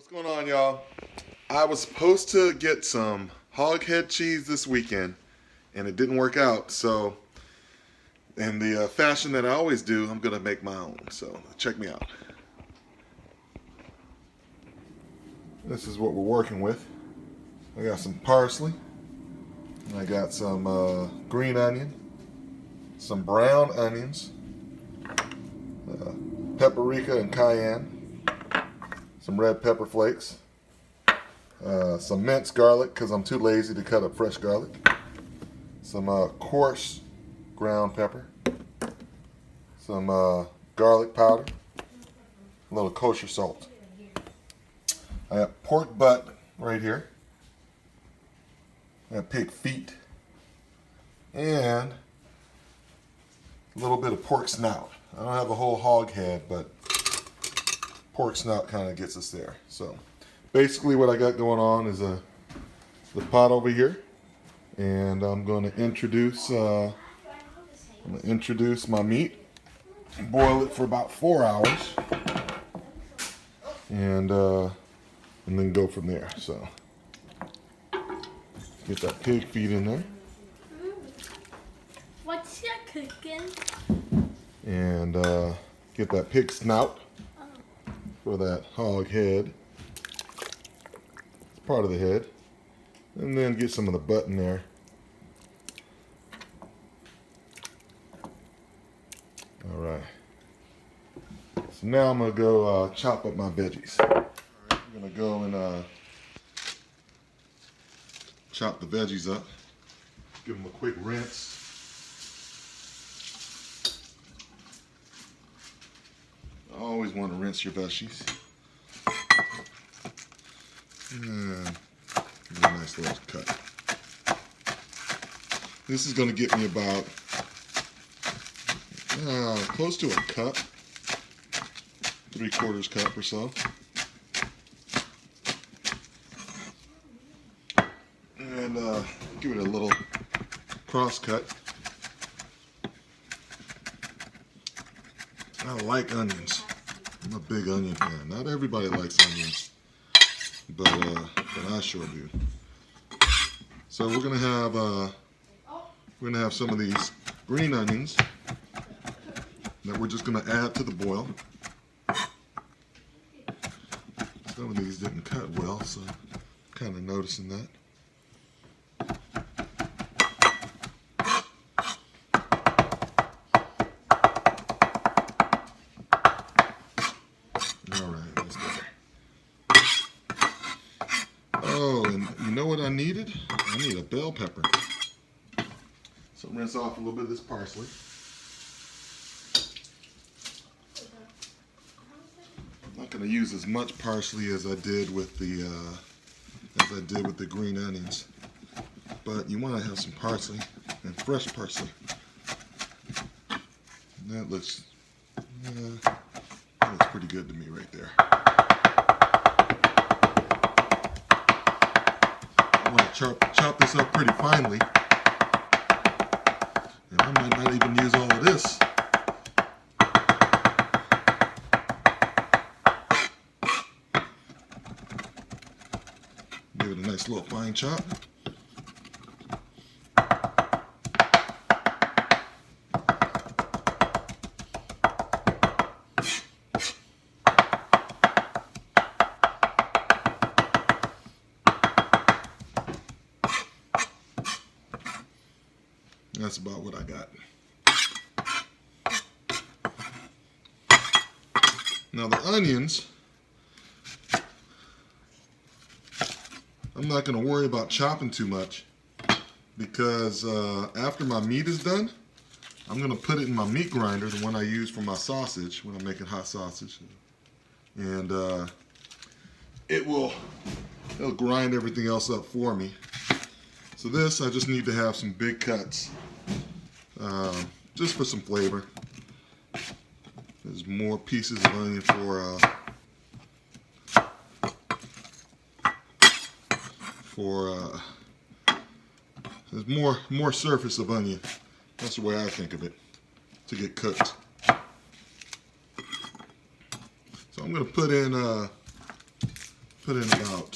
What's going on, y'all? I was supposed to get some Hog Head Cheese this weekend, and it didn't work out. So, in the fashion that I always do, I'm gonna make my own. So, check me out. This is what we're working with. I got some parsley, and I got some green onion, some brown onions, paprika and cayenne, some red pepper flakes, some minced garlic because I'm too lazy to cut up fresh garlic, some coarse ground pepper, some garlic powder, a little kosher salt. I have pork butt right here. I have pig feet and a little bit of pork snout. I don't have a whole hog head, but pork snout kind of gets us there. So basically what I got going on is the pot over here, and I'm going to introduce my meat, boil it for about 4 hours, and then go from there. So get that pig feet in there. What's your cooking? And get that pig snout for that hog head. It's part of the head. And then get some of the butt in there. Alright. So now I'm going to go chop up my veggies. Alright, I'm going to go and chop the veggies up. Give them a quick rinse. Always want to rinse your veggies. And give it a nice little cut. This is going to get me about close to a cup, 3/4 cup or so. And give it a little cross cut. I like onions. I'm a big onion fan. Not everybody likes onions, but I sure do. So we're gonna have some of these green onions that we're just gonna add to the boil. Some of these didn't cut well, so I'm kind of noticing that. Oh, and you know what I needed? I need a bell pepper. So rinse off a little bit of this parsley. I'm not going to use as much parsley as I did with the green onions, but you want to have some parsley and fresh parsley. And that looks pretty good to me right there. I want to chop this up pretty finely, and I might not even use all of this. Give it a nice little fine chop. That's about what I got. Now the onions, I'm not going to worry about chopping too much, because after my meat is done, I'm going to put it in my meat grinder, the one I use for my sausage when I'm making hot sausage, and it'll grind everything else up for me. So this, I just need to have some big cuts, just for some flavor. There's more pieces of onion there's more surface of onion. That's the way I think of it, to get cooked. So I'm going to put in put in about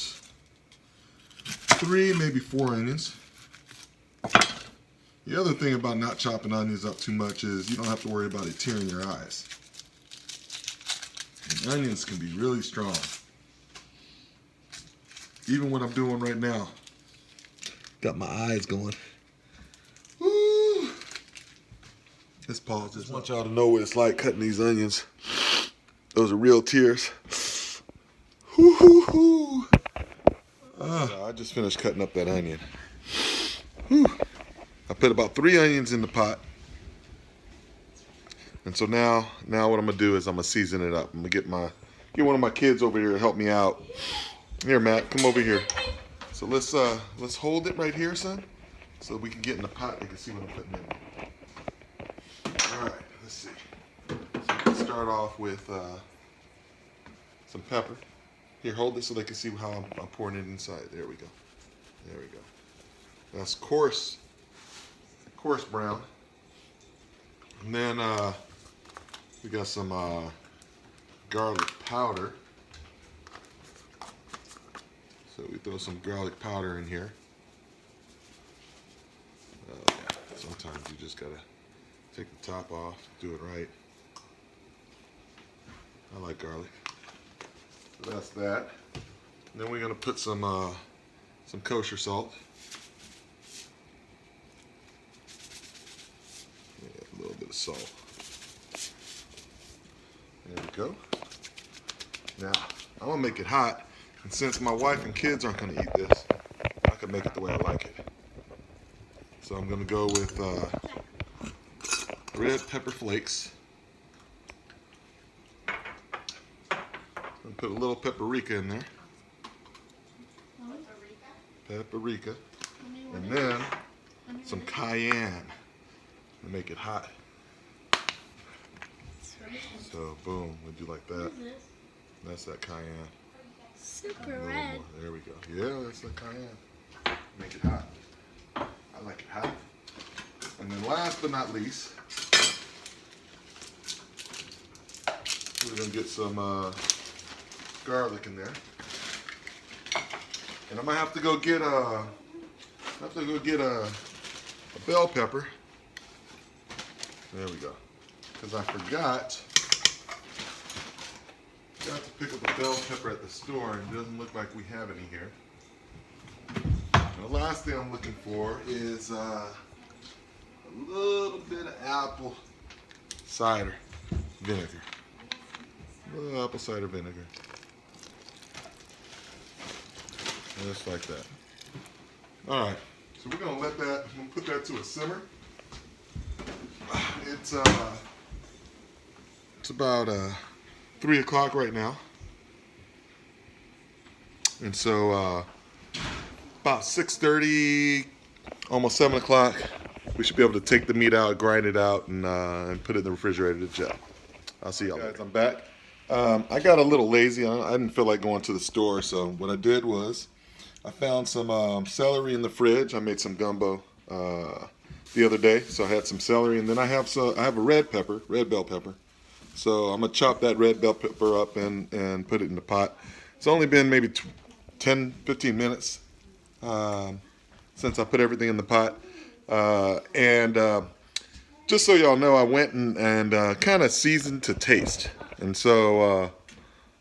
3, maybe 4 onions. The other thing about not chopping onions up too much is you don't have to worry about it tearing your eyes. And onions can be really strong. Even what I'm doing right now. Got my eyes going. Woo! Let's pause this. I want y'all to know what it's like cutting these onions. Those are real tears. Hoo hoo hoo. I just finished cutting up that onion. Whew. I put about 3 onions in the pot. And so now what I'm gonna do is I'm gonna season it up. I'm gonna get one of my kids over here to help me out. Here, Matt, come over here. So let's hold it right here, son, so we can get in the pot. They can see what I'm putting in. All right, let's see. So let's start off with some pepper. Here, hold this so they can see how I'm pouring it inside. There we go. There we go. That's coarse brown. And then we got some garlic powder. So we throw some garlic powder in here. Yeah. Sometimes you just gotta take the top off, do it right. I like garlic. So that's that. And then we're gonna put some kosher salt. Yeah, a little bit of salt. There we go. Now, I'm gonna make it hot, and since my wife and kids aren't gonna eat this, I can make it the way I like it. So I'm gonna go with red pepper flakes. Put a little paprika in there. Paprika. And then some cayenne to make it hot. So boom, would you like that? That's that cayenne. Super red. There we go. Yeah, that's the cayenne. Make it hot. I like it hot. And then last but not least, we're gonna get some garlic in there. And I'm gonna have to go get a bell pepper. There we go. Because I forgot to pick up a bell pepper at the store, and it doesn't look like we have any here. And the last thing I'm looking for is a little bit of apple cider vinegar. A little apple cider vinegar. Just like that. All right, so we're gonna put that to a simmer. It's about 3 o'clock right now, and so about 6:30, almost 7 o'clock, we should be able to take the meat out, grind it out, and put it in the refrigerator to gel. I'll see y'all later. I'm back. I got a little lazy. I didn't feel like going to the store, so what I did was I found some celery in the fridge. I made some gumbo the other day, so I had some celery, and then I have a red bell pepper. So I'm gonna chop that red bell pepper up and put it in the pot. It's only been maybe 10-15 minutes since I put everything in the pot, and just so y'all know, I went and kind of seasoned to taste. And so,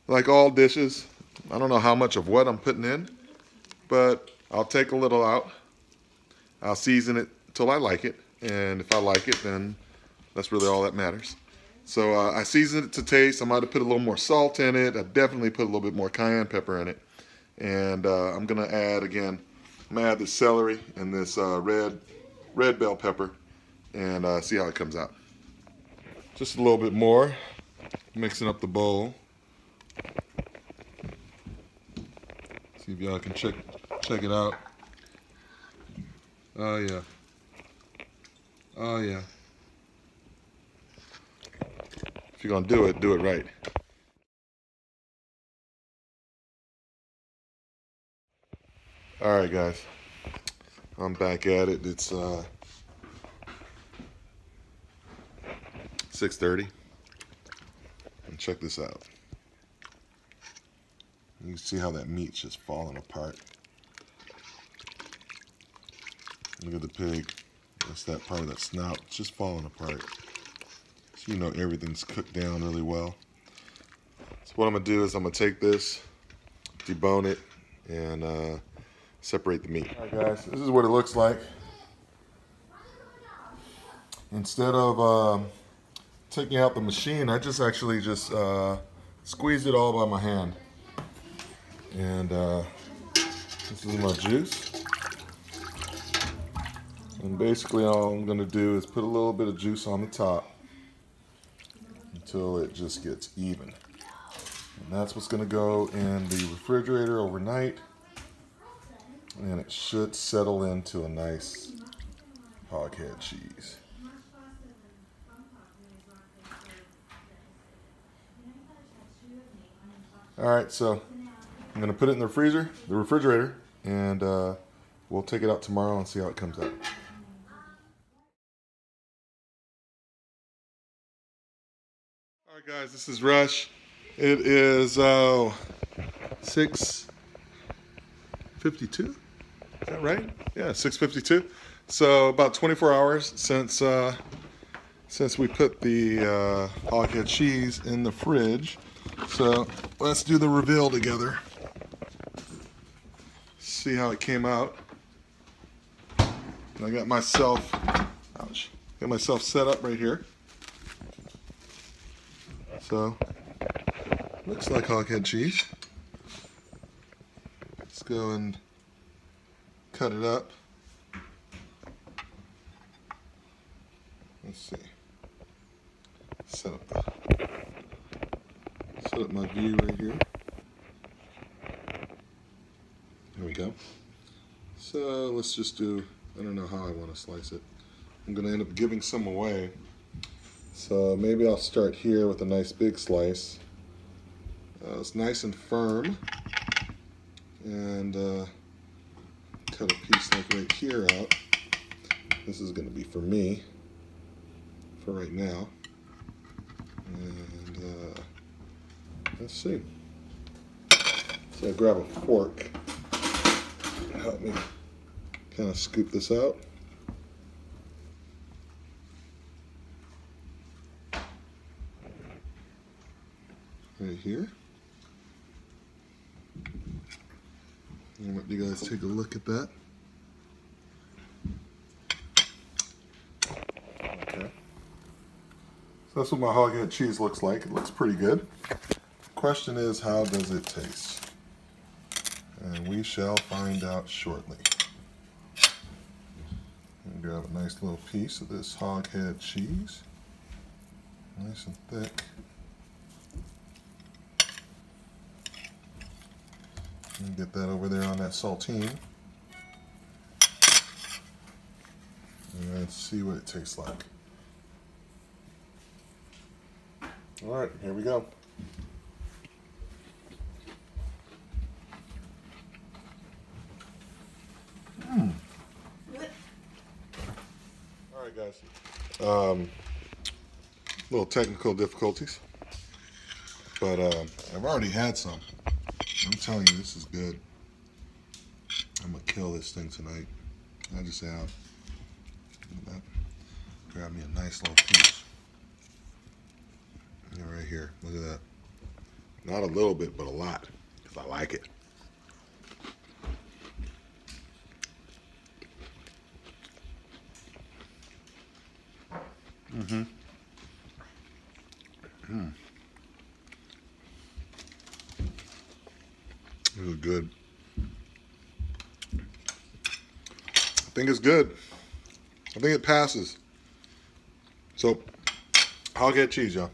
like all dishes, I don't know how much of what I'm putting in, but I'll take a little out. I'll season it till I like it, and if I like it, then that's really all that matters. So I seasoned it to taste. I might have put a little more salt in it. I definitely put a little bit more cayenne pepper in it. And I'm gonna add the celery and this red bell pepper, and see how it comes out. Just a little bit more, mixing up the bowl. See if y'all can check it out. Oh yeah. Oh yeah. If you're gonna do it right. All right, guys. I'm back at it. It's 6:30. And check this out. You can see how that meat's just falling apart. Look at the pig. That's that part of that snout. It's just falling apart. So you know everything's cooked down really well. So what I'm going to do is I'm going to take this, debone it, and separate the meat. All right, guys, this is what it looks like. Instead of taking out the machine, I just actually squeeze it all by my hand. And this is my juice. And basically all I'm going to do is put a little bit of juice on the top until it just gets even. And that's what's going to go in the refrigerator overnight. And it should settle into a nice hog head cheese. Alright, so I'm going to put it in the refrigerator, and we'll take it out tomorrow and see how it comes out. Alright guys, this is Rush. It is 6:52. Is that right? Yeah, 6:52. So about 24 hours since we put the hog head cheese in the fridge. So let's do the reveal together. See how it came out. And I got myself, set up right here. So looks like hog head cheese. Let's go and cut it up. Let's see. Set up my view right here. There we go. So let's just do, I don't know how I want to slice it. I'm going to end up giving some away. So maybe I'll start here with a nice big slice. It's nice and firm. And cut a piece like right here out. This is going to be for me for right now. And let's see. So I grab a fork. Help me kind of scoop this out. Right here. And let you guys take a look at that. Okay. So that's what my hog head cheese looks like. It looks pretty good. Question is, how does it taste? And we shall find out shortly. And grab a nice little piece of this hog head cheese. Nice and thick. And get that over there on that saltine. And let's see what it tastes like. Alright, here we go. Alright guys, little technical difficulties, but I've already had some. I'm telling you, this is good. I'm gonna kill this thing tonight. I just have. Look at that. Grab me a nice little piece. Yeah, right here. Look at that. Not a little bit, but a lot, because I like it. This is good. I think it's good. I think it passes. So, hog head cheese, y'all.